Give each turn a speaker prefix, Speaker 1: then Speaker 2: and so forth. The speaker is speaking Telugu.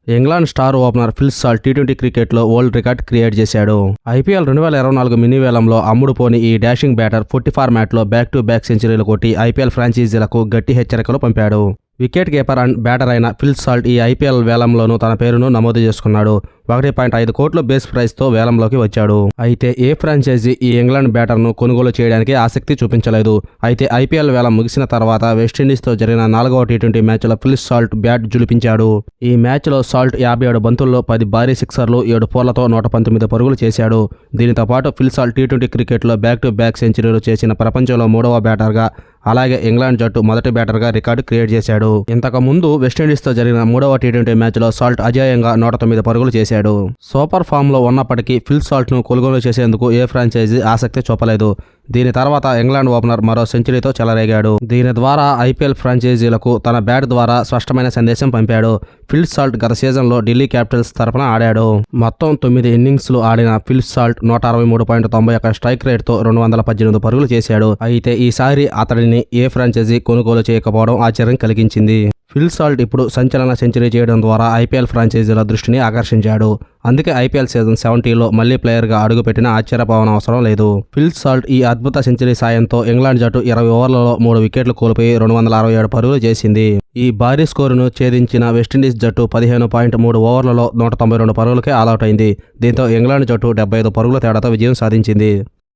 Speaker 1: England star opener Phil Salt T20 క్రికెట్లో వరల్డ్ రికార్డ్ క్రియేట్ చేశాడు. ఐపీఎల్ 2024 మినీ వేలంలో అమ్ముడుపోని ఈ డాషింగ్ బ్యాటర్ 40 ఫార్మాట్లో బ్యాక్ టు బ్యాక్ సెంచరీలు కొట్టి ఐపీఎల్ ఫ్రాంచైజీలకు గట్టి హెచ్చరికలు పంపాడు. వికెట్ కీపర్ అండ్ బ్యాటర్ అయిన ఫిల్ సాల్ట్ ఈ ఐపీఎల్ వేలంలోనూ తన పేరును నమోదు చేసుకున్నాడు. 1.5 కోట్ల బేస్ ప్రైస్తో వేలంలోకి వచ్చాడు. అయితే ఏ ఫ్రాంచైజీ ఈ ఇంగ్లాండ్ బ్యాటర్ను కొనుగోలు చేయడానికి ఆసక్తి చూపించలేదు. అయితే ఐపీఎల్ వేలం ముగిసిన తర్వాత వెస్టిండీస్తో జరిగిన 4వ టీ20 మ్యాచ్లో ఫిల్ సాల్ట్ బ్యాట్ జులిపించాడు. ఈ మ్యాచ్లో సాల్ట్ 57 బంతుల్లో 10 భారీ సిక్సర్లు 7 ఫోర్లతో 119 పరుగులు చేశాడు. దీనితో పాటు ఫిల్ సాల్ట్ టీ20 క్రికెట్లో బ్యాక్ టు బ్యాక్ సెంచరీలు చేసిన ప్రపంచంలో 3వ బ్యాటర్గా, అలాగే ఇంగ్లాండ్ జట్టు మొదటి బ్యాటర్గా రికార్డు క్రియేట్ చేశాడు. ఇంతకు ముందు వెస్టిండీస్తో జరిగిన 3వ టీ20 మ్యాచ్లో సాల్ట్ అజేయంగా 109 పరుగులు చేశాడు. సూపర్ ఫామ్లో ఉన్నప్పటికీ ఫిల్ సాల్ట్ను కొనుగోలు చేసేందుకు ఏ ఫ్రాంచైజీ ఆసక్తి చూపలేదు. దీని తర్వాత ఇంగ్లాండ్ ఓపెనర్ మరో సెంచరీతో చెలరేగాడు. దీని ద్వారా ఐపీఎల్ ఫ్రాంచైజీలకు తన బ్యాట్ ద్వారా స్పష్టమైన సందేశం పంపాడు. ఫిల్ సాల్ట్ గత సీజన్లో ఢిల్లీ క్యాపిటల్స్ తరపున ఆడాడు. మొత్తం 9 ఇన్నింగ్స్లు ఆడిన ఫిల్ సాల్ట్ 163.91 స్ట్రైక్ రేట్తో 218 పరుగులు చేశాడు. అయితే ఈసారి అతడిని ఏ ఫ్రాంచైజీ కొనుగోలు చేయకపోవడం ఆశ్చర్యం కలిగించింది. ఫిల్ సాల్ట్ ఇప్పుడు సంచలన సెంచరీ చేయడం ద్వారా ఐపీఎల్ ఫ్రాంచైజీల దృష్టిని ఆకర్షించాడు. అందుకే ఐపీఎల్ సీజన్ 70లో మళ్లీ ప్లేయర్గా అడుగుపెట్టిన ఆశ్చర్యపోవనవసరం లేదు. ఫిల్ సాల్ట్ ఈ అద్భుత సెంచరీ సాయంతో ఇంగ్లాండ్ జట్టు 20 ఓవర్లలో 3 వికెట్లు కోల్పోయి 267 పరుగులు చేసింది. ఈ భారీ స్కోరును ఛేదించిన వెస్టిండీస్ జట్టు 15.3 ఓవర్లలో 192 పరుగులకే ఆలౌట్ అయింది. దీంతో ఇంగ్లాండ్ జట్టు 75 పరుగుల తేడాతో విజయం సాధించింది.